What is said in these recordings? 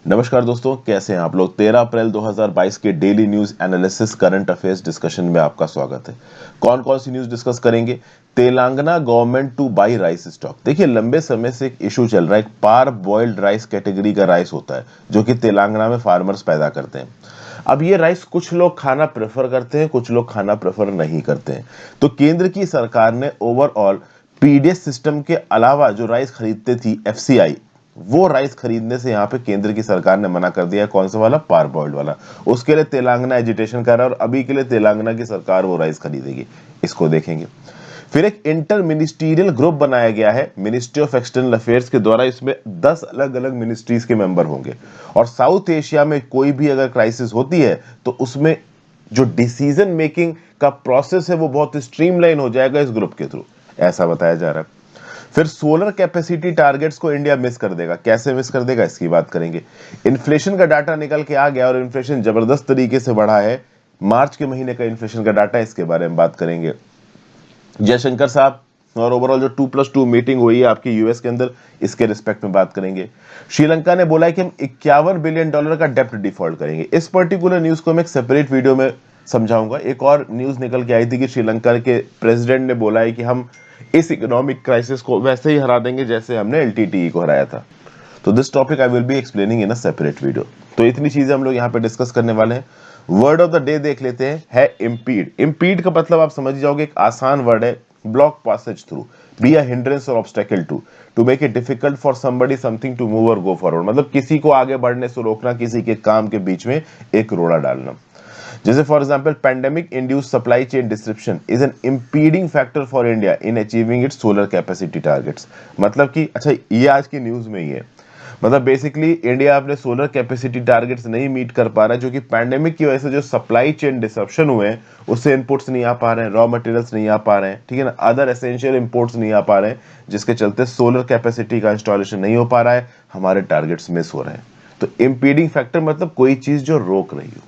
नमस्कार दोस्तों, कैसे हैं आप लोग। 13 अप्रैल 2022 के daily news analysis current affairs discussion में आपका स्वागत है। कौन कौन सी न्यूज डिस्कस करेंगे। Telangana government two by rice stock. देखिए, लंबे समय से एक इशू चल रहा है। एक पार बॉइल्ड राइस कैटेगरी का राइस होता है जो कि तेलंगाना में फार्मर्स पैदा करते हैं। अब ये राइस कुछ लोग खाना प्रेफर करते हैं, कुछ लोग खाना प्रेफर नहीं करते हैं। तो केंद्र की सरकार ने ओवरऑल पीडीएस सिस्टम के अलावा जो राइस खरीदते थी एफसीआई, वो राइस खरीदने से यहाँ पे केंद्र की सरकार ने मना कर दिया है। कौन सा वाला? पार बॉइल्ड वाला। उसके लिए तेलंगाना एजिटेशन कर रहा है और अभी के लिए तेलंगाना की सरकार वो राइस खरीदेगी। इसको देखेंगे। फिर एक इंटर मिनिस्ट्रियल ग्रुप बनाया गया है मिनिस्ट्री ऑफ एक्सटर्नल अफेयर्स के द्वारा। इसमें 10 अलग अलग मिनिस्ट्रीज के मेंबर होंगे और साउथ एशिया में कोई भी अगर क्राइसिस होती है तो उसमें जो डिसीजन मेकिंग का प्रोसेस है वो बहुत स्ट्रीमलाइन हो जाएगा इस ग्रुप के थ्रू, ऐसा बताया जा रहा है। फिर सोलर कैपेसिटी टारगेट्स को इंडिया मिस कर देगा। कैसे मिस कर देगा, इसकी बात करेंगे। इन्फ्लेशन का डाटा निकल के आ गया और इन्फ्लेशन जबरदस्त तरीके से बढ़ा है। मार्च के महीने का इन्फ्लेशन का डाटा, इसके बारे में बात करेंगे। जयशंकर साहब और ओवरऑल जो 2+2 मीटिंग हुई है आपकी यूएस के अंदर, इसके रिस्पेक्ट में बात करेंगे। श्रीलंका ने बोला है कि हम $51 बिलियन का डेप्ट डिफॉल्ट करेंगे। इस पर्टिकुलर न्यूज को मैं एक सेपरेट वीडियो में समझाऊंगा। एक और न्यूज निकल के आई थी कि श्रीलंका के प्रेसिडेंट ने बोला है कि हम इस इकोनॉमिक क्राइसिस को वैसे ही हरा देंगे जैसे हमने एलटीटीई को हराया था। तो this topic I will be explaining in a separate video. तो इतनी चीजें हम लोग यहाँ पे डिस्कस करने वाले हैं। वर्ड ऑफ द डे देख लेते हैं, है इम्पीड। इम्पीड का मतलब आप समझ जाओगे, एक आसान वर्ड है। Block passage through, be a hindrance or obstacle to make it difficult for somebody something to move or go forward. मतलब किसी को आगे बढ़ने से रोकना, किसी के काम के बीच में एक रोड़ा डालना। जैसे for example, pandemic induced supply chain disruption is an impeding factor for India in achieving its solar capacity targets. मतलब कि अच्छा, ये आज की न्यूज में ही है। मतलब बेसिकली इंडिया अपने सोलर कैपेसिटी टारगेट्स नहीं मीट कर पा रहा है, जो कि पैंडेमिक की वजह से जो सप्लाई चेन डिसरप्शन हुए हैं उससे इनपुट्स नहीं आ पा रहे हैं, रॉ मटेरियल्स नहीं आ पा रहे हैं, ठीक है ना, अदर एसेंशियल इंपोर्ट्स नहीं आ पा रहे हैं, जिसके चलते सोलर कैपेसिटी का इंस्टॉलेशन नहीं हो पा रहा है, हमारे टारगेट्स मिस हो रहे हैं। तो इंपीडिंग फैक्टर मतलब कोई चीज जो रोक रही हो।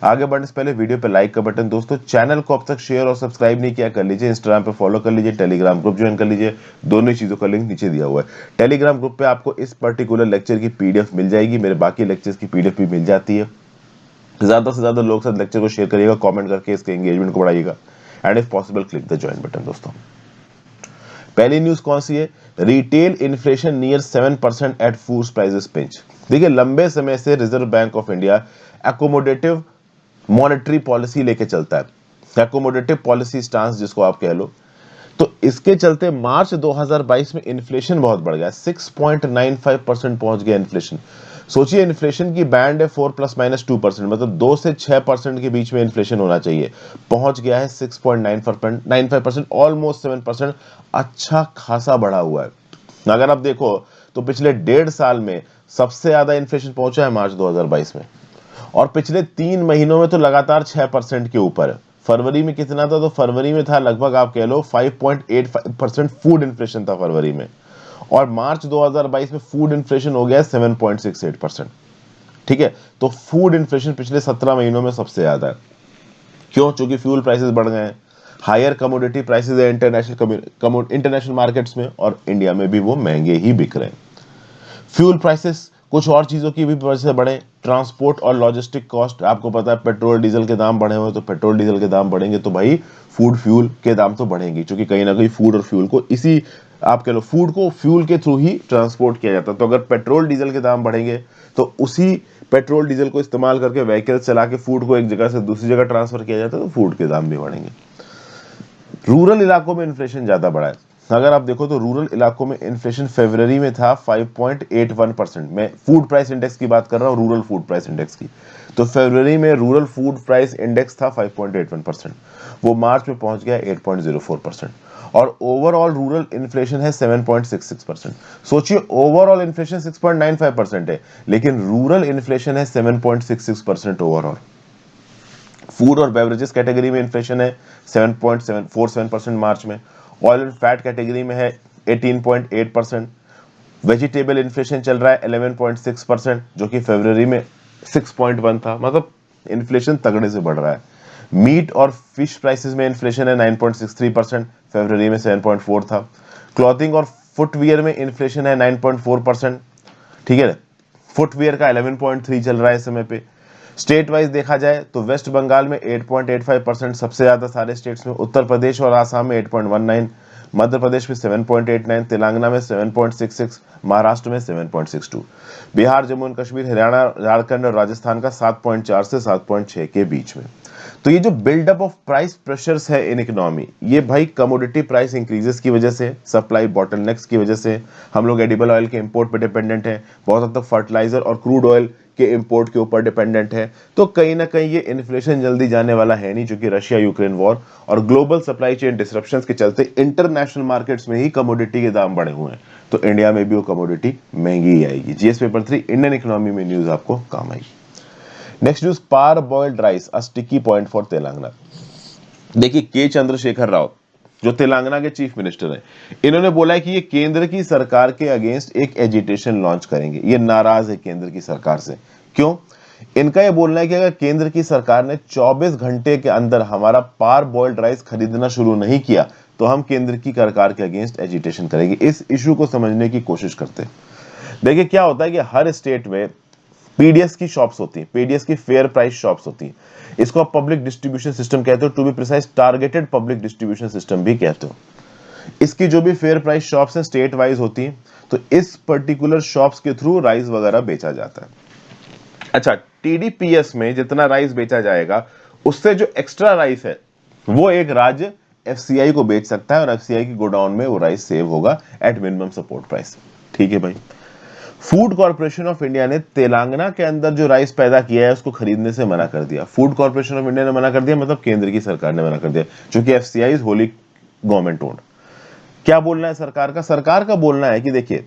आगे बढ़ने से पहले वीडियो पे लाइक का बटन, दोस्तों चैनल को अब तक शेयर और सब्सक्राइब नहीं किया कर लीजिए। इंस्टाग्राम पे फॉलो कर लीजिए, टेलीग्राम ग्रुप ज्वाइन कर लीजिए। दोनों ही चीजों का लिंक नीचे दिया हुआ है। टेलीग्राम ग्रुप पे आपको इस पर्टिकुलर लेक्चर की पीडीएफ मिल जाएगी, मेरे बाकी लेक्चर्स की पीडीएफ भी मिल जाती है। ज्यादा से ज्यादा लोग साथ लेक्चर को शेयर करिएगा, कमेंट करके इसके एंगेजमेंट को बढ़ाइएगा and if possible click the join button. दोस्तों पहली न्यूज कौन सी है? Retail inflation near 7% at food prices pinch. देखिए, लंबे समय से Reserve Bank of India accommodative monetary policy लेके चलता है। एकोमोडेटिव पॉलिसी स्टांस जिसको आप कह लो। तो इसके चलते मार्च 2022 में इन्फ्लेशन बहुत बढ़ गया, 6.95% पहुंच गया इन्फ्लेशन। सोचिए, इन्फ्लेशन की बैंड है 4 ± 2%, मतलब 2 से 6% के बीच में इन्फ्लेशन होना चाहिए, पहुंच गया है 6.95%, ऑलमोस्ट 7%। अच्छा खासा बढ़ा हुआ है। अगर आप देखो तो पिछले 1.5 साल में सबसे ज्यादा इन्फ्लेशन पहुंचा है मार्च 2022 में, और पिछले 3 महीनों में तो लगातार 6% के ऊपर है। फरवरी में कितना था? तो फरवरी में था लगभग आप कह लो 5.85% फूड इन्फ्लेशन था फरवरी में, और मार्च 2022 में फूड इन्फ्लेशन हो गया है 7.68%। ठीक है, तो फूड इन्फ्लेशन पिछले 17 महीनों में सबसे ज्यादा है। क्यों? चूंकि फ्यूल प्राइसेस बढ़ गए हैं, हायर कमोडिटी प्राइसेस है इंटरनेशनल मार्केट्स में, और इंडिया में भी वो महंगे ही बिक रहे हैं। फ्यूल प्राइसेस कुछ और चीजों की भी वजह से बढ़े, ट्रांसपोर्ट और लॉजिस्टिक कॉस्ट। आपको पता है पेट्रोल डीजल के दाम बढ़े हुए, तो पेट्रोल डीजल के दाम बढ़ेंगे तो भाई फूड फ्यूल के दाम तो बढ़ेंगे, क्योंकि कहीं ना कहीं फूड और फ्यूल को इसी, आप कह लो, फूड को फ्यूल के थ्रू ही ट्रांसपोर्ट किया जाता है। तो अगर पेट्रोल डीजल के दाम बढ़ेंगे तो उसी पेट्रोल डीजल को इस्तेमाल करके व्हीकल चला के फूड को एक जगह से दूसरी जगह ट्रांसफर किया जाता है, तो फूड के दाम भी बढ़ेंगे। रूरल इलाकों में इन्फ्लेशन ज्यादा बढ़ा है। अगर आप देखो तो रूरल इलाकों में इन्फ्लेशन फरवरी में था 5.81%। मैं फूड प्राइस इंडेक्स की बात कर रहा हूँ, रूरल फूड प्राइस इंडेक्स की। तो फरवरी में रूरल फूड प्राइस इंडेक्स था 5.81%, वो मार्च में पहुंच गया 8.04%, और ओवरऑल रूरल इन्फ्लेशन है 7.66%। सोचिए, ओवरऑल इन्फ्लेशन 6.95% है, लेकिन रूरल इन्फ्लेशन है 7.66% ओवरऑल। फूड और बेवरेजेस कैटेगरी में इन्फ्लेशन है 7.47% मार्च में। ऑयल एंड फैट कैटेगरी में है 18.8%। वेजिटेबल इन्फ्लेशन चल रहा है 11.6%, जो कि फरवरी में 6.1 था। मतलब इन्फ्लेशन तगड़े से बढ़ रहा है। मीट और फिश प्राइसेस में इन्फ्लेशन है 9.63%, फरवरी में 7.4 था। क्लॉथिंग और फुटवियर में इन्फ्लेशन है 9.4%, ठीक है। फुटवेयर का 11.3 चल रहा है इस समय पे। स्टेट वाइज देखा जाए तो वेस्ट बंगाल में 8.85% सबसे ज्यादा सारे स्टेट्स में, उत्तर प्रदेश और आसाम में 8.19, मध्य प्रदेश में 7.89, तेलंगाना में 7.66, महाराष्ट्र में 7.62, बिहार, जम्मू एंड कश्मीर, हरियाणा, झारखंड और राजस्थान का 7.4 से 7.6 के बीच में। तो ये जो बिल्डअप ऑफ प्राइस प्रेशर्स है इन इकोनॉमी, ये भाई कमोडिटी प्राइस इंक्रीजेस की वजह से, सप्लाई बॉटलनेक्स की वजह से, हम लोग एडिबल ऑयल के इंपोर्ट पे डिपेंडेंट हैं, बहुत हद तक फर्टिलाइजर और क्रूड ऑयल के इंपोर्ट के ऊपर डिपेंडेंट है। तो कहीं ना कहीं ये इन्फ्लेशन जल्दी जाने वाला है नहीं, क्योंकि रशिया यूक्रेन वॉर और ग्लोबल सप्लाई चेन डिसरप्शंस के चलते इंटरनेशनल मार्केट्स में ही कमोडिटी के दाम बढ़े हुए हैं। तो इंडिया में भी वो कमोडिटी महंगी ही आएगी। जीएस पेपर 3 इंडियन इकोनॉमी में न्यूज आपको काम आएगी। Next news, parboiled rice a sticky point for Telangana. देखिए के चंद्रशेखर राव जो तेलंगाना के चीफ मिनिस्टर हैं, इन्होंने बोला है कि ये केंद्र की सरकार के अगेंस्ट एक एजिटेशन लॉन्च करेंगे। ये नाराज है केंद्र की सरकार से। क्यों? इनका ये बोलना है कि अगर केंद्र की सरकार ने 24 घंटे के अंदर हमारा पार बॉइल्ड राइस खरीदना शुरू नहीं किया तो हम केंद्र की सरकार के अगेंस्ट एजिटेशन करेंगे। इस इशू को समझने की कोशिश करते हैं। देखिए क्या होता है कि हर स्टेट में पीडीएस की शॉप्स होती हैं, पीडीएस की फेयर प्राइस शॉप्स होती हैं। इसको आप पब्लिक डिस्ट्रीब्यूशन सिस्टम कहते हो, to be precise targeted public distribution system भी कहते हो। इसकी जो भी फेयर प्राइस शॉप्स हैं स्टेट वाइज होती हैं, तो इस पर्टिकुलर शॉप्स के थ्रू राइस वगैरह बेचा जाता है। अच्छा, टीडीपीएस में जितना राइस बेचा जाएगा उससे जो एक्स्ट्रा राइस है वो एक राज्य एफसीआई को बेच सकता है और एफसीआई की गोडाउन में वो राइस सेव होगा एट मिनिमम सपोर्ट प्राइस। ठीक है भाई। फूड कॉर्पोरेशन ऑफ इंडिया ने तेलंगाना के अंदर जो राइस पैदा किया है उसको खरीदने से मना कर दिया। फूड कॉर्पोरेशन ऑफ इंडिया ने मना कर दिया, मतलब केंद्र की सरकार ने मना कर दिया, क्योंकि FCI is Holi government owned. क्या बोलना है सरकार का? सरकार का बोलना है कि देखिए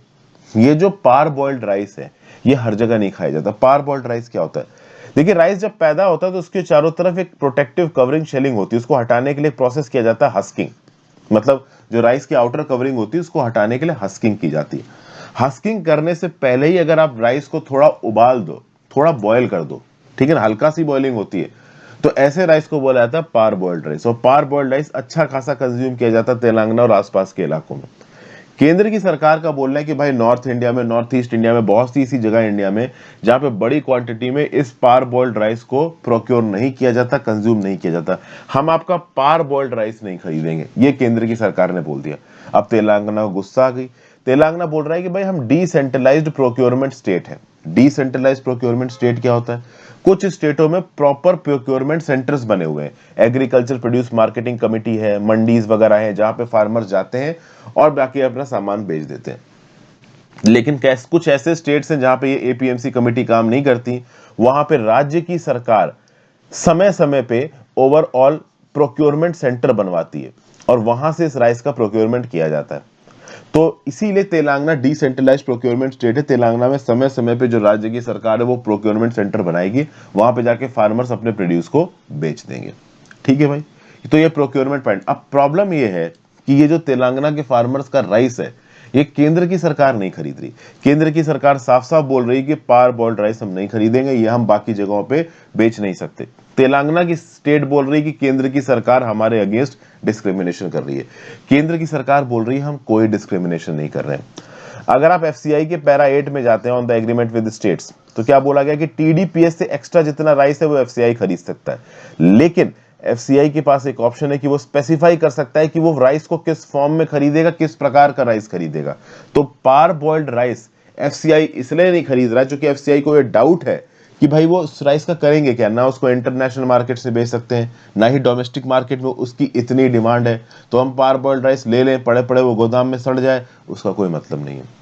ये जो पार बॉइल्ड राइस है ये हर जगह नहीं खाया जाता। पार बॉइल्ड राइस क्या होता है? देखिए राइस जब पैदा होता है तो उसके चारों तरफ एक प्रोटेक्टिव कवरिंग शेलिंग होती है, उसको हटाने के लिए प्रोसेस किया जाता है हस्किंग। मतलब जो राइस की आउटर कवरिंग होती है उसको हटाने के लिए हस्किंग की जाती है। हस्किंग करने से पहले ही अगर आप राइस को थोड़ा उबाल दो, थोड़ा बॉयल कर दो, ठीक है ना, हल्का सी बॉइलिंग होती है, तो ऐसे राइस को बोला जाता है पार बॉइल्ड राइस। और पार बॉइल्ड राइस अच्छा खासा कंज्यूम किया जाता है तेलंगाना और आसपास के इलाकों में। केंद्र की सरकार का बोलना है कि भाई नॉर्थ इंडिया में, नॉर्थ ईस्ट इंडिया में, बहुत सी ऐसी जगह इंडिया में जहां पे बड़ी क्वांटिटी में इस पार बॉइल्ड राइस को प्रोक्योर नहीं किया जाता, कंज्यूम नहीं किया जाता, हम आपका पार बॉइल्ड राइस नहीं खरीदेंगे। ये केंद्र की सरकार ने बोल दिया। अब तेलंगाना को गुस्सा आ गई। तेलंगाना बोल रहा है कि भाई हम डिसेंट्रलाइज्ड प्रोक्योरमेंट स्टेट है। डिसेंट्रलाइज्ड प्रोक्योरमेंट स्टेट क्या होता है? कुछ स्टेटों में प्रॉपर प्रोक्योरमेंट सेंटर्स बने हुए हैं, एग्रीकल्चर प्रोड्यूस मार्केटिंग कमेटी है, मंडीज वगैरह है, जहां पे फार्मर्स जाते हैं और बाकी अपना सामान बेच देते हैं। लेकिन कुछ ऐसे स्टेट्स हैं जहां पे ये एपीएमसी कमेटी काम नहीं करती, वहां पे राज्य की सरकार समय समय पे ओवरऑल प्रोक्योरमेंट सेंटर बनवाती है और वहां से इस राइस का प्रोक्योरमेंट किया जाता है। तो इसीलिए तेलंगाना डिसेंट्रलाइज्ड प्रोक्योरमेंट स्टेट है। तेलंगाना में समय समय पे जो राज्य की सरकार है वो प्रोक्योरमेंट सेंटर बनाएगी, वहां पे जाके फार्मर्स अपने प्रोड्यूस को बेच देंगे। ठीक है भाई, तो ये प्रोक्योरमेंट पॉइंट। अब प्रॉब्लम ये है कि ये जो तेलंगाना के फार्मर्स का राइस है ये केंद्र की सरकार नहीं खरीद रही। केंद्र की सरकार साफ साफ बोल रही है कि पार बॉइल्ड राइस हम नहीं खरीदेंगे, ये हम बाकी जगहों पे बेच नहीं सकते। तेलंगाना की स्टेट बोल रही है कि केंद्र की सरकार हमारे अगेंस्ट डिस्क्रिमिनेशन कर रही है। केंद्र की सरकार बोल रही है हम कोई डिस्क्रिमिनेशन नहीं कर रहे हैं। अगर आप एफसीआई के पैरा 8 में जाते हैं on the agreement with states, तो क्या बोला गया कि टीडीपीएस से एक्स्ट्रा जितना राइस है वो एफसीआई खरीद सकता है, लेकिन एफसीआई के पास एक ऑप्शन है कि वो स्पेसिफाई कर सकता है कि वो राइस को किस फॉर्म में खरीदेगा, किस प्रकार का राइस खरीदेगा। तो पार बॉइल्ड राइस एफसीआई इसलिए नहीं खरीद रहा है क्योंकि एफसीआई को ये डाउट है कि भाई वो उस राइस का करेंगे क्या। ना उसको इंटरनेशनल मार्केट से बेच सकते हैं, ना ही डोमेस्टिक मार्केट में उसकी इतनी डिमांड है। तो हम पार बॉइल्ड राइस ले लें, पड़े पड़े वो गोदाम में सड़ जाए, उसका कोई मतलब नहीं है।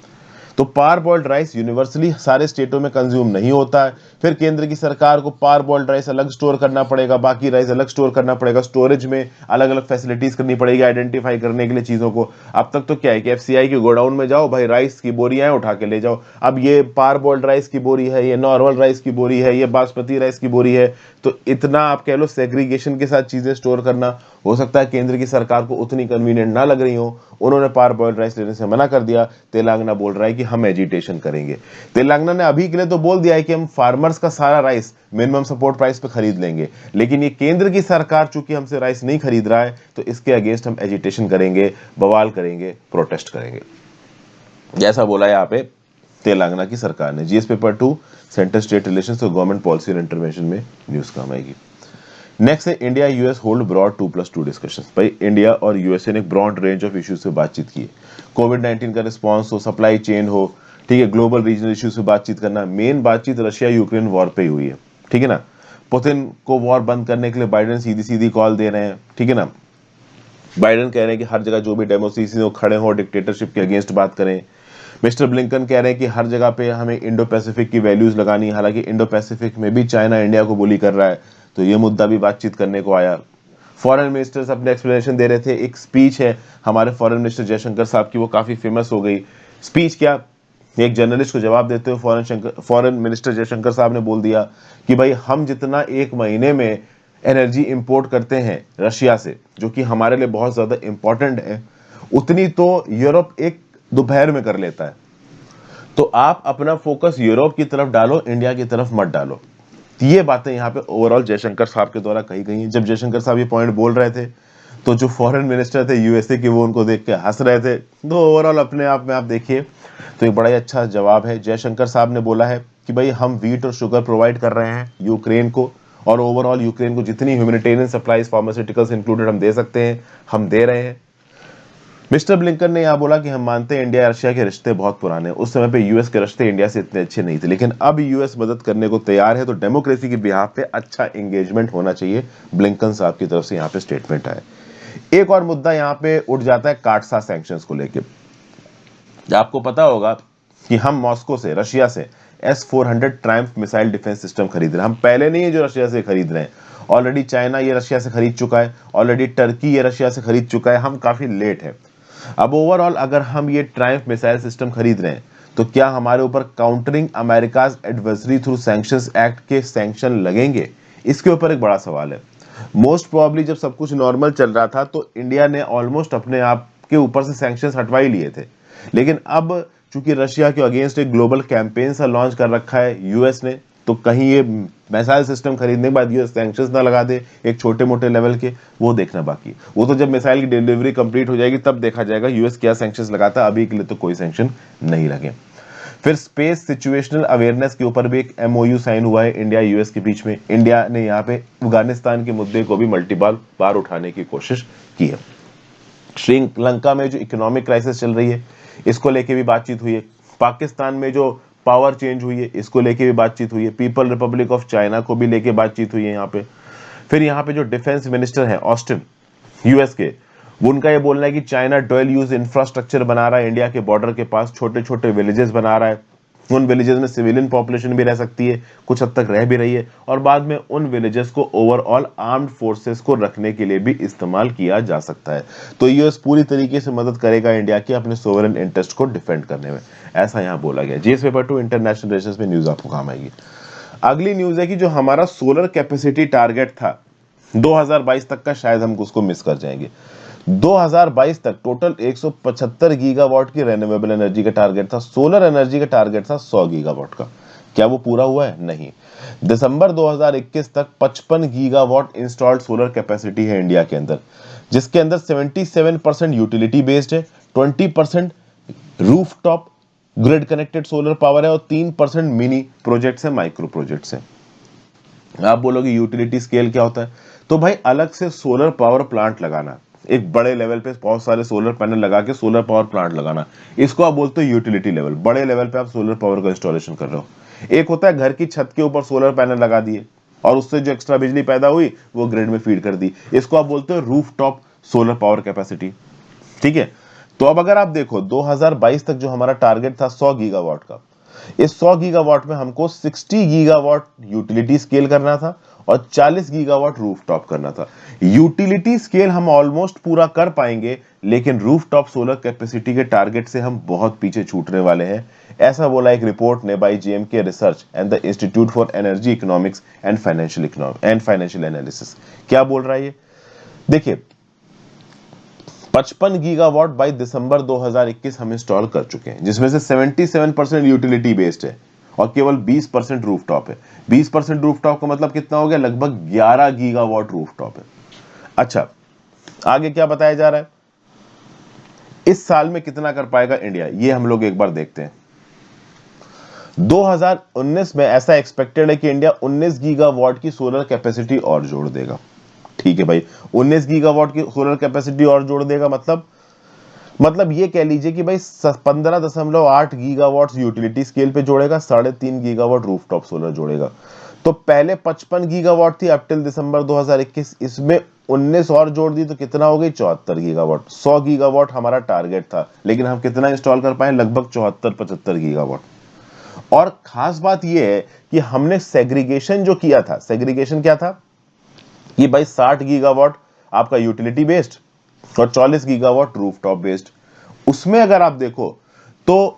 तो पार बॉइल्ड राइस यूनिवर्सली सारे स्टेटों में कंज्यूम नहीं होता है। फिर केंद्र की सरकार को पार बॉइल्ड राइस अलग स्टोर करना पड़ेगा, बाकी राइस अलग स्टोर करना पड़ेगा, स्टोरेज में अलग अलग फैसिलिटीज करनी पड़ेगी आइडेंटिफाई करने के लिए चीजों को। अब तक तो क्या है कि एफसीआई के गोडाउन में जाओ भाई, राइस की बोरियां उठा के ले जाओ। अब ये पार बॉइल्ड राइस की बोरी है, ये नॉर्मल राइस की बोरी है, ये बासमती राइस की बोरी है, तो इतना आप कह लो सेग्रीगेशन के साथ चीजें स्टोर करना, हो सकता है केंद्र की सरकार को उतनी कन्वीनियंट ना लग रही हो, उन्होंने पार बॉइल्ड राइस लेने से मना कर दिया। तेलंगाना बोल रहा है कि हम एजिटेशन करेंगे। तेलंगाना ने अभी के लिए तो बोल दिया है कि हम फार्मर्स का सारा राइस मिनिमम सपोर्ट प्राइस पे खरीद लेंगे, लेकिन ये केंद्र की सरकार चूंकि हमसे राइस नहीं खरीद रहा है तो इसके अगेंस्ट हम एजिटेशन करेंगे, बवाल करेंगे, प्रोटेस्ट करेंगे। जैसा बोला यहाँ पे तेलंगाना की सरकार ने। GS paper 2 centre state relations और गवर्नमेंट पॉलिसी और इंटरवेंशन में न्यूज काम आएगी। नेक्स्ट है India US hold broad 2+2 discussions. भाई इंडिया और यूएसए ने ब्रॉड रेंज ऑफ इश्यूज पे बातचीत की है। कोविड-19 का रिस्पांस हो, सप्लाई चेन हो, ठीक है, ग्लोबल रीजनल इश्यूज पे बातचीत करना। मेन बातचीत रशिया यूक्रेन वॉर पे ही हुई है, ठीक है ना। पुतिन को वॉर बंद करने के लिए बाइडेन सीधी सीधी कॉल दे रहे हैं, ठीक है ना। बाइडेन कह रहे हैं कि हर जगह जो भी डेमोक्रेसी हो खड़े हो, डिक्टेटरशिप के अगेंस्ट बात करें। मिस्टर ब्लिंकन कह रहे हैं कि हर जगह पे हमें इंडो पैसिफिक की वैल्यूज लगानी, हालांकि इंडो पैसिफिक में भी चाइना इंडिया को बुली कर रहा है, तो ये मुद्दा भी बातचीत करने को आया। फॉरेन मिनिस्टर्स अपने एक्सप्लेनेशन दे रहे थे। एक स्पीच है हमारे फॉरेन मिनिस्टर जयशंकर साहब की, वो काफी फेमस हो गई। स्पीच क्या, एक जर्नलिस्ट को जवाब देते हुए फॉरेन मिनिस्टर जयशंकर साहब ने बोल दिया कि भाई हम जितना एक महीने में एनर्जी इंपोर्ट करते हैं रशिया से, जो कि हमारे लिए बहुत ज्यादा इंपॉर्टेंट है, उतनी तो यूरोप एक दोपहर में कर लेता है। तो आप अपना फोकस यूरोप की तरफ डालो, इंडिया की तरफ मत डालो। ये बातें यहाँ पे ओवरऑल जयशंकर साहब के द्वारा कही गई हैं। जब जयशंकर साहब ये पॉइंट बोल रहे थे तो जो फॉरेन मिनिस्टर थे यूएसए के, वो उनको देख के हंस रहे थे। तो ओवरऑल अपने आप में आप देखिए तो एक बड़ा ही अच्छा जवाब है। जयशंकर साहब ने बोला है कि भाई हम वीट और शुगर प्रोवाइड कर रहे हैं यूक्रेन को, और ओवरऑल यूक्रेन को जितनी ह्यूमैनिटेरियन सप्लाईज फार्मास्यूटिकल्स इंक्लूडेड हम दे सकते हैं, हम दे रहे हैं। मिस्टर ब्लिंकन ने यहाँ बोला कि हम मानते हैं इंडिया रशिया के रिश्ते बहुत पुराने हैं। उस समय पे यूएस के रिश्ते इंडिया से इतने अच्छे नहीं थे, लेकिन अब यूएस मदद करने को तैयार है, तो डेमोक्रेसी के बिहाफ पे अच्छा एंगेजमेंट होना चाहिए। ब्लिंकन साहब की तरफ से यहाँ पे स्टेटमेंट आया। एक और मुद्दा यहाँ पे उठ जाता है काटसा सैंक्शंस को लेके। आपको पता होगा कि हम मॉस्को से, रशिया से S-400 Triumph missile defence system खरीद रहे हैं। हम पहले नहीं है जो रशिया से खरीद रहे हैं, ऑलरेडी चाइना ये रशिया से खरीद चुका है, ऑलरेडी टर्की ये रशिया से खरीद चुका है, हम काफी लेट है। अब ओवरऑल अगर हम ये ट्रायम्फ मिसाइल सिस्टम खरीद रहे हैं तो क्या हमारे ऊपर countering America's adversary through sanctions act के सैंक्शन लगेंगे? इसके ऊपर एक बड़ा सवाल है। मोस्ट प्रोबेबली जब सब कुछ नॉर्मल चल रहा था तो इंडिया ने ऑलमोस्ट अपने आप के ऊपर से सैंक्शंस हटवा ही लिए थे, लेकिन अब चूंकि रशिया के अगेंस्ट एक ग्लोबल कैंपेन सा लॉन्च कर रखा है यूएस ने, तो कहीं ये मिसाइल सिस्टम खरीदने के बाद यूएस सैंक्शंस ना लगा दे एक छोटे मोटे लेवल के, वो देखना बाकी। वो तो जब मिसाइल की डिलीवरी कंप्लीट हो जाएगी तब देखा जाएगा यूएस क्या सैंक्शंस लगाता है। अभी के लिए तो कोई सैंक्शन नहीं लगे। फिर स्पेस सिचुएशनल अवेयरनेस के ऊपर भी एक एमओयू साइन हुआ है इंडिया यूएस के बीच में। इंडिया ने यहाँ पे अफगानिस्तान के मुद्दे को भी मल्टीपल बार उठाने की कोशिश की है। श्रीलंका में जो इकोनॉमिक क्राइसिस चल रही है, इसको लेके भी बातचीत हुई है। पाकिस्तान में जो पावर चेंज हुई है, इसको लेके भी बातचीत हुई है। पीपल रिपब्लिक ऑफ चाइना को भी लेके बातचीत हुई है यहाँ पे। फिर यहाँ पे जो डिफेंस मिनिस्टर है ऑस्टिन यूएस के, उनका ये बोलना है कि चाइना डुअल यूज इंफ्रास्ट्रक्चर बना रहा है इंडिया के बॉर्डर के पास, छोटे छोटे विलेजेस बना रहा है। उन विलेजेस में सिविलियन पॉपुलेशन भी रह सकती है, कुछ हद तक रह भी रही है, और बाद में उन विलेजेस को ओवरऑल आर्म्ड फोर्सेस को रखने के लिए भी इस्तेमाल किया जा सकता है। तो यूएस पूरी तरीके से मदद करेगा इंडिया की अपने सोवरेन इंटरेस्ट को डिफेंड करने में, ऐसा यहाँ बोला गया। जीएस पेपर 2 इंटरनेशनल रिलेशंस में न्यूज आपको काम आएगी। अगली न्यूज है कि जो हमारा सोलर कैपेसिटी टारगेट था 2022 तक का, शायद हम उसको मिस कर जाएंगे। 2022 तक टोटल 175 गीगावाट की रेन्यूएबल एनर्जी का टारगेट था, सोलर एनर्जी का टारगेट था 100 गीगावाट का। क्या वो पूरा हुआ है? नहीं। दिसंबर 2021 तक 55 गीगावाट इंस्टॉल्ड सोलर कैपेसिटी है इंडिया के अंदर, जिसके अंदर 77% यूटिलिटी बेस्ड है, 20% rooftop grid connected solar power है, और 3% मिनी प्रोजेक्ट्स है, माइक्रो प्रोजेक्ट्स है। आप बोलोगे यूटिलिटी स्केल क्या होता है? तो भाई अलग से सोलर पावर प्लांट लगाना, एक बड़े लेवल पे बहुत सारे सोलर पैनल लगा के सोलर पावर प्लांट लगाना, इसको आप बोलते हो यूटिलिटी लेवल। बड़े लेवल पे आप सोलर पावर का इंस्टॉलेशन कर रहे हो। एक होता है घर की छत के ऊपर सोलर पैनल लगा दिए और उससे जो एक्स्ट्रा बिजली पैदा हुई वो ग्रिड में फीड कर दी, इसको आप बोलते हो रूफटॉप सोलर पावर कैपेसिटी। ठीक है, तो अब अगर आप देखो 2022 तक जो हमारा टारगेट था 100 गीगावाट का, इस 100 गीगावाट में हमको 60 गीगावाट यूटिलिटी स्केल करना था और 40 गीगावाट रूफटॉप करना था। यूटिलिटी स्केल हम ऑलमोस्ट पूरा कर पाएंगे, लेकिन रूफटॉप सोलर कैपेसिटी के टारगेट से हम बहुत पीछे छूटने वाले हैं, ऐसा बोला एक रिपोर्ट ने by JMK research and the institute for energy economics and financial analysis. क्या बोल रहा है ये? देखिए 55 गीगावाट बाय दिसंबर 2021 हम इंस्टॉल कर चुके हैं, जिसमें से 77% यूटिलिटी बेस्ड है और केवल 20% रूफटॉप है। 20% रूफटॉप का मतलब कितना हो गया? लगभग 11 गीगावाट रूफटॉप है। अच्छा, आगे क्या बताया जा रहा है? इस साल में कितना कर पाएगा इंडिया, ये हम लोग एक बार देखते हैं। 2019 में ऐसा एक्सपेक्टेड है कि इंडिया 19 गीगावाट की सोलर कैपेसिटी और जोड़ देगा। ठीक है भाई, 19 गीगावाट की सोलर कैपेसिटी और जोड़ देगा, मतलब ये कह लीजिए कि भाई 15.8 गीगावाट यूटिलिटी स्केल पे जोड़ेगा, 3.5 गीगावाट रूफटॉप सोलर जोड़ेगा। तो पहले 55 गीगावाट थी अप टिल दिसंबर 2021, इसमें 19 और जोड़ दी तो कितना हो गई, 74 गीगावाट। 100 गीगावाट हमारा टारगेट था, लेकिन हम कितना इंस्टॉल कर पाए, लगभग 74-75 गीगावाट। और खास बात यह है कि हमने सेग्रीगेशन जो किया था, सेग्रीगेशन क्या था कि भाई 60 गीगावाट आपका यूटिलिटी बेस्ड और 40 गीगावाट रूफटॉप बेस्ड। उसमें अगर आप देखो तो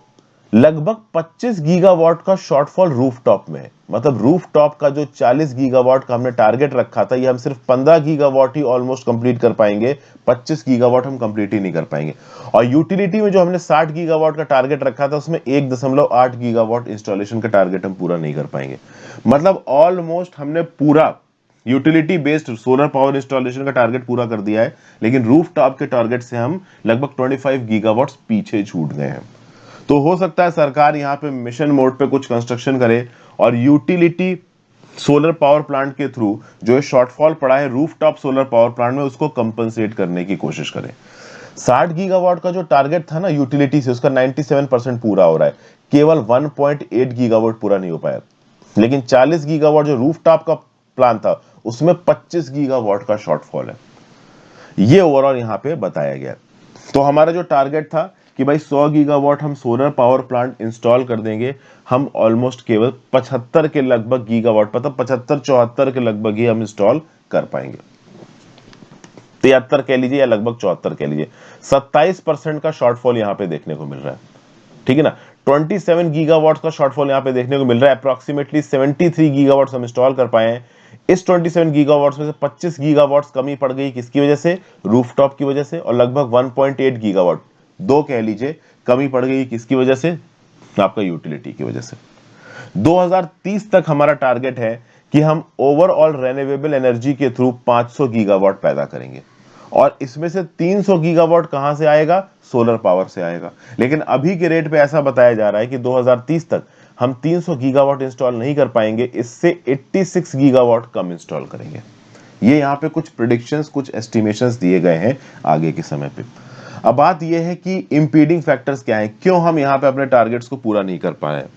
लगभग 25 गीगावाट का शॉर्टफॉल रूफटॉप में है। मतलब रूफटॉप का जो 40 गीगावाट का हमने टारगेट रखा था, ये हम सिर्फ 15 गीगावाट ही ऑलमोस्ट कंप्लीट कर पाएंगे, 25 गीगावाट हम कंप्लीट ही नहीं कर पाएंगे। और यूटिलिटी में जो हमने 60 गीगावाट का टारगेट रखा था, उसमें 1.8 गीगावाट इंस्टॉलेशन का टारगेट हम पूरा नहीं कर पाएंगे। मतलब ऑलमोस्ट हमने पूरा utility based solar power installation का टारगेट पूरा कर दिया है, लेकिन रूफटॉप के टारगेट से हम लगभग 25 गीगावाट पीछे छूट गए हैं। तो हो सकता है सरकार यहां पे मिशन मोड पे कुछ कंस्ट्रक्शन करे और यूटिलिटी सोलर पावर प्लांट के थ्रू जो शॉर्टफॉल पड़ा है रूफटॉप सोलर पावर प्लांट में, उसको कंपनसेट करने की कोशिश करें। 60 गीगावाट का जो टारगेट था ना यूटिलिटी से, उसका 97% पूरा हो रहा है, केवल 1.8 गीगावाट पूरा नहीं हो पाया। लेकिन 40 गीगावाट जो रूफटॉप का प्लान था, उसमें 25 गीगावाट का शॉर्टफॉल है। ये ओवरऑल यहां पे बताया गया। तो हमारा जो टारगेट था कि भाई 100 गीगावाट हम सोलर पावर प्लांट इंस्टॉल कर देंगे, हम ऑलमोस्ट केवल 75 के लगभग गीगावाट, मतलब 75-74 के लगभग ही हम इंस्टॉल कर पाएंगे। 73 कह लीजिए या लगभग 74 कह लीजिए, 27% का शॉर्टफॉल यहां पे देखने को मिल रहा है। ठीक है ना, 27 गीगावाट का शॉर्टफॉल यहां पे देखने को मिल रहा है। अप्रोक्सीमेटली 73 गीगावाट हम इंस्टॉल कर पाए हैं। इस 27 गीगावाट में से 25 गीगावाट कमी पड़ गई, किसकी वजह से, रूफटॉप की वजह से। और लगभग 1.8 गीगावाट, दो कह लीजिए, कमी पड़ गई किसकी वजह से, आपका यूटिलिटी की वजह से। 2030 तक हमारा टारगेट है कि हम ओवरऑल रेन्यूएबल एनर्जी के थ्रू 500 गीगावाट पैदा करेंगे, और इसमें से 300 गीगावाट कहां से आएगा, सोलर पावर से आएगा। लेकिन अभी के रेट पे ऐसा बताया जा रहा है कि 2030 तक हम 300 गीगावाट इंस्टॉल नहीं कर पाएंगे, इससे 86 गीगावाट कम इंस्टॉल करेंगे। ये यहाँ पे कुछ प्रिडिक्शंस, कुछ एस्टिमेशंस दिए गए हैं आगे के समय पे। अब बात यह है कि इंपीडिंग फैक्टर्स क्या हैं, क्यों हम यहाँ पे अपने टारगेट्स को पूरा नहीं कर पा रहे हैं।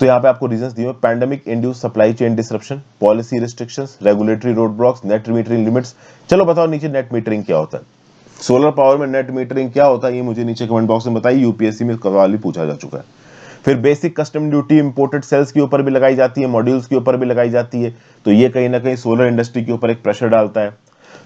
तो यहाँ पे आपको रीजंस दिए, pandemic induced supply chain disruption, policy restrictions, regulatory road blocks, net metering limits. चलो बताओ नीचे नेट मीटरिंग क्या होता है, सोलर पावर में नेट मीटरिंग क्या होता है, ये मुझे नीचे कमेंट बॉक्स में बताइए। यूपीएससी में सवाल भी पूछा जा चुका है। फिर basic custom duty imported cells के ऊपर भी लगाई जाती है, मॉड्यूल्स के ऊपर भी लगाई जाती है, तो ये कहीं ना कहीं सोलर इंडस्ट्री के ऊपर एक प्रेशर डालता है।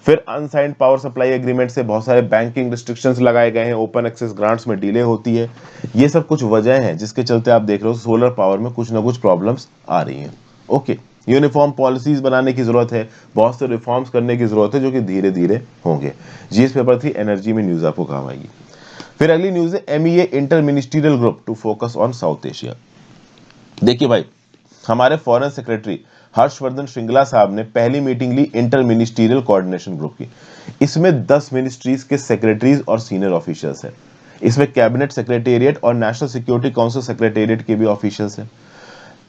फिर अनसाइंड पावर सप्लाई एग्रीमेंट से बहुत सारे बैंकिंग रिस्ट्रिक्शंस लगाए गए हैं, ओपन एक्सेस ग्रांट्स में डिले होती है। ये सब कुछ वजह हैं जिसके चलते आप देख रहे हो सोलर पावर में कुछ ना कुछ प्रॉब्लम्स आ रही हैं। ओके, यूनिफॉर्म पॉलिसीज बनाने की जरूरत है, बहुत से रिफॉर्म्स करने की जरूरत है, जो कि धीरे धीरे होंगे। जीएस पेपर थी एनर्जी में न्यूज आपको काम आएगी। फिर अगली न्यूज है MEA inter ministerial group to focus on South Asia. देखिए भाई, हमारे फॉरेन सेक्रेटरी हर्षवर्धन श्रृंगला साहब ने पहली मीटिंग ली इंटर मिनिस्ट्रियल कोऑर्डिनेशन ग्रुप की। इसमें 10 मिनिस्ट्रीज के सेक्रेटरीज और सीनियर ऑफिशियल्स हैं। इसमें कैबिनेट सेक्रेटेरिएट और नेशनल सिक्योरिटी काउंसिल सेक्रेटेरिएट के भी ऑफिशियल्स हैं।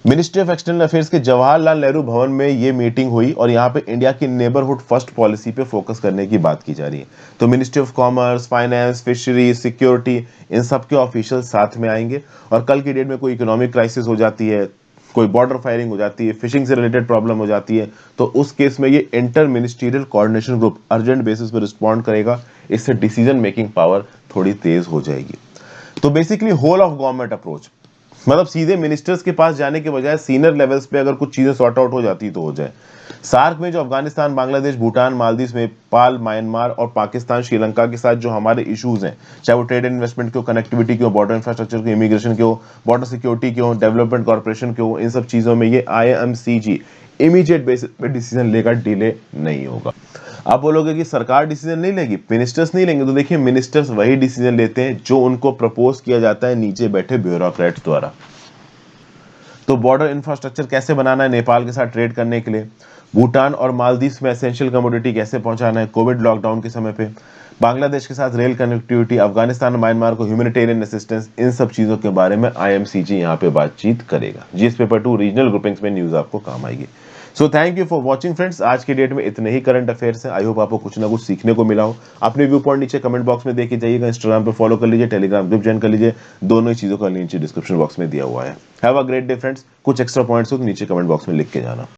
मिनिस्ट्री ऑफ एक्सटर्नल अफेयर्स के जवाहरलाल नेहरू भवन में ये मीटिंग हुई और यहाँ पे इंडिया की नेबरहुड फर्स्ट पॉलिसी पे फोकस करने की बात की जा रही है। तो ministry of commerce, finance, fisheries, security, इन सब के ऑफिशियल साथ में आएंगे। और कल की डेट में कोई इकोनॉमिक क्राइसिस हो जाती है, कोई बॉर्डर फायरिंग हो जाती है, फिशिंग से रिलेटेड प्रॉब्लम हो जाती है, तो उस केस में ये inter ministerial coordination group urgent basis पे रिस्पॉन्ड करेगा। इससे डिसीजन मेकिंग पावर थोड़ी तेज हो जाएगी। तो basically whole of government approach, मतलब सीधे मिनिस्टर्स के पास जाने के बजाय सीनियर लेवल्स पे अगर कुछ चीजें सॉर्ट आउट हो जाती तो हो जाए। सार्क में जो अफगानिस्तान, बांग्लादेश, भूटान, मालदीव, नेपाल, म्यांमार और पाकिस्तान, श्रीलंका के साथ जो हमारे इश्यूज हैं, चाहे वो ट्रेड एंड इन्वेस्टमेंट के हो, कनेक्टिविटी के हो, बॉर्डर इंफ्रास्ट्रक्चर के, इमिग्रेशन के हो, बॉर्डर सिक्योरिटी के हो, डेवलपमेंट कॉर्पोरेशन के हो, इन सब चीजों में ये IMCG इमीडिएट बेसिस पे डिसीजन लेगा, डिले नहीं होगा। आप बोलोगे कि सरकार डिसीजन नहीं लेगी, मिनिस्टर्स नहीं लेंगे, तो देखिए मिनिस्टर्स वही डिसीजन लेते हैं जो उनको प्रपोज किया जाता है नीचे बैठे ब्यूरोक्रेट्स द्वारा। तो बॉर्डर इंफ्रास्ट्रक्चर कैसे बनाना है नेपाल के साथ ट्रेड करने के लिए, भूटान और मालदीव में एसेंशियल कमोडिटी कैसे पहुंचाना है कोविड लॉकडाउन के समय पे, बांग्लादेश के साथ रेल कनेक्टिविटी, अफगानिस्तान और म्यांमार को ह्यूमैनिटेरियन असिस्टेंस, इन सब चीजों के बारे में IMCG यहाँ पे बातचीत करेगा। जीएस पेपर 2 रीजनल ग्रुपिंग्स में न्यूज आपको काम आएगी। So thank you for watching friends. आज के डेट में इतने ही करंट अफेयर्स हैं। आई होप आपको कुछ ना कुछ सीखने को मिला हो। अपने व्यू पॉइंट नीचे कमेंट बॉक्स में देके जाइएगा। इंस्टाग्राम पे फॉलो कर लीजिए, टेलीग्राम ग्रुप ज्वाइन कर लीजिए। दोनों ही चीजों का नीचे डिस्क्रिप्शन बॉक्स में दिया हुआ है। Have a great day friends. कुछ एक्स्ट्रा पॉइंट्स हो तो नीचे कमेंट बॉक्स में लिख के जाना।